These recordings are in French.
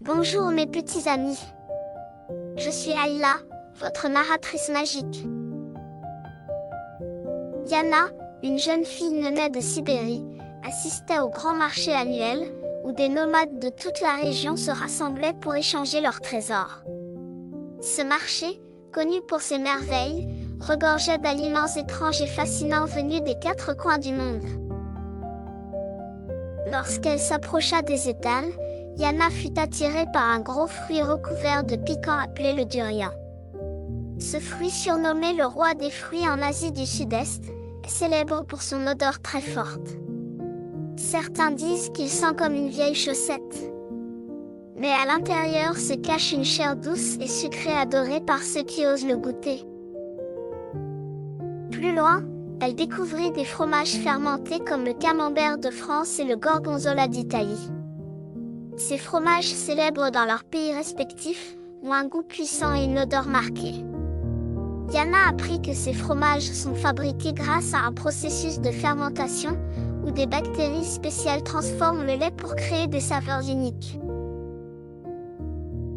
Bonjour mes petits amis. Je suis Ayla, votre narratrice magique. Yana, une jeune fille née de Sibérie, assistait au grand marché annuel, où des nomades de toute la région se rassemblaient pour échanger leurs trésors. Ce marché, connu pour ses merveilles, regorgeait d'aliments étranges et fascinants venus des quatre coins du monde. Lorsqu'elle s'approcha des étals, Yana fut attirée par un gros fruit recouvert de piquants appelé le durian. Ce fruit, surnommé le roi des fruits en Asie du Sud-Est, est célèbre pour son odeur très forte. Certains disent qu'il sent comme une vieille chaussette. Mais à l'intérieur se cache une chair douce et sucrée adorée par ceux qui osent le goûter. Plus loin, elle découvrit des fromages fermentés comme le camembert de France et le gorgonzola d'Italie. Ces fromages célèbres dans leurs pays respectifs ont un goût puissant et une odeur marquée. Yana apprit que ces fromages sont fabriqués grâce à un processus de fermentation où des bactéries spéciales transforment le lait pour créer des saveurs uniques.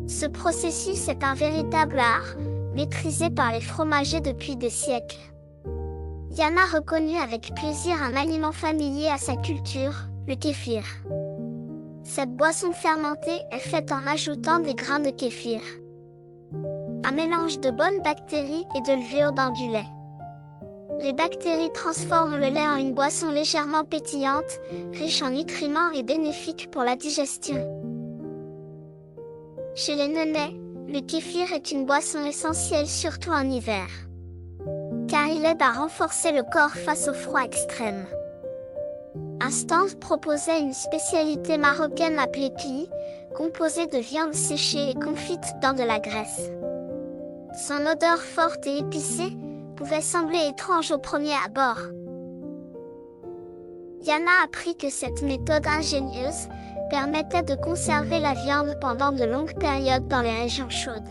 Ce processus est un véritable art, maîtrisé par les fromagers depuis des siècles. Yana reconnut avec plaisir un aliment familier à sa culture, le kéfir. Cette boisson fermentée est faite en ajoutant des grains de kéfir. Un mélange de bonnes bactéries et de levure dans du lait. Les bactéries transforment le lait en une boisson légèrement pétillante, riche en nutriments et bénéfique pour la digestion. Chez les nénés, le kéfir est une boisson essentielle surtout en hiver, car il aide à renforcer le corps face au froid extrême. Un stand proposait une spécialité marocaine appelée kli, composée de viande séchée et confite dans de la graisse. Son odeur forte et épicée pouvait sembler étrange au premier abord. Yana apprit que cette méthode ingénieuse permettait de conserver la viande pendant de longues périodes dans les régions chaudes.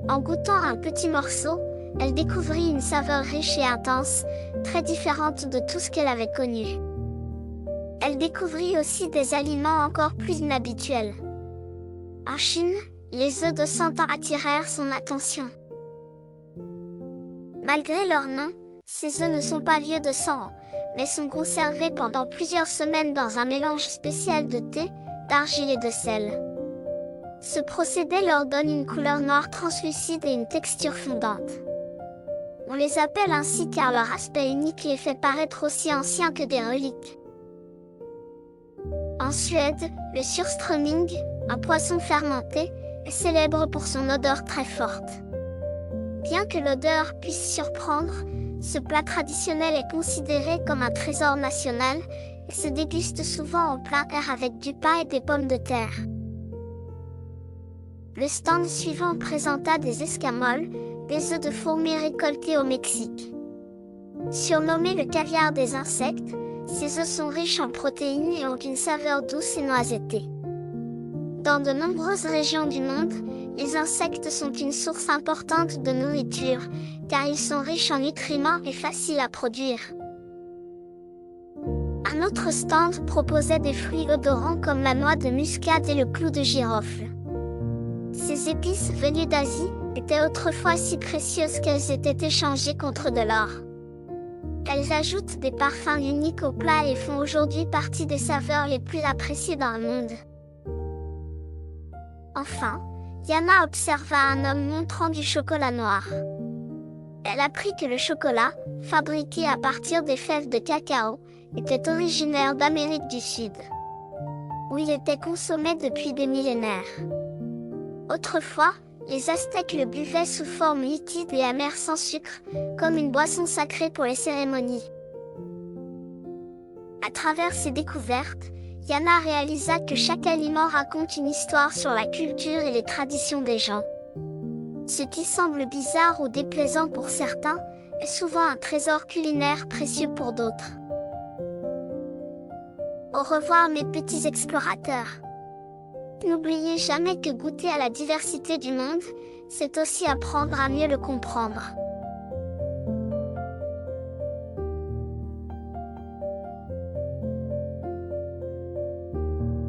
En goûtant un petit morceau, elle découvrit une saveur riche et intense, très différente de tout ce qu'elle avait connu. Elle découvrit aussi des aliments encore plus inhabituels. En Chine, les œufs de Santan attirèrent son attention. Malgré leur nom, ces œufs ne sont pas vieux de 100 ans, mais sont conservés pendant plusieurs semaines dans un mélange spécial de thé, d'argile et de sel. Ce procédé leur donne une couleur noire translucide et une texture fondante. On les appelle ainsi car leur aspect unique les fait paraître aussi anciens que des reliques. En Suède, le surströmming, un poisson fermenté, est célèbre pour son odeur très forte. Bien que l'odeur puisse surprendre, ce plat traditionnel est considéré comme un trésor national et se déguste souvent en plein air avec du pain et des pommes de terre. Le stand suivant présenta des escamoles, des œufs de fourmis récoltés au Mexique. Surnommés le caviar des insectes, ces œufs sont riches en protéines et ont une saveur douce et noisettée. Dans de nombreuses régions du monde, les insectes sont une source importante de nourriture, car ils sont riches en nutriments et faciles à produire. Un autre stand proposait des fruits odorants comme la noix de muscade et le clou de girofle. Ces épices venues d'Asie étaient autrefois si précieuses qu'elles étaient échangées contre de l'or. Elles ajoutent des parfums uniques aux plats et font aujourd'hui partie des saveurs les plus appréciées dans le monde. Enfin, Yana observa un homme montrant du chocolat noir. Elle apprit que le chocolat, fabriqué à partir des fèves de cacao, était originaire d'Amérique du Sud, où il était consommé depuis des millénaires. Autrefois, les Aztèques le buvaient sous forme liquide et amère sans sucre, comme une boisson sacrée pour les cérémonies. À travers ces découvertes, Yana réalisa que chaque aliment raconte une histoire sur la culture et les traditions des gens. Ce qui semble bizarre ou déplaisant pour certains, est souvent un trésor culinaire précieux pour d'autres. Au revoir mes petits explorateurs. N'oubliez jamais que goûter à la diversité du monde, c'est aussi apprendre à mieux le comprendre.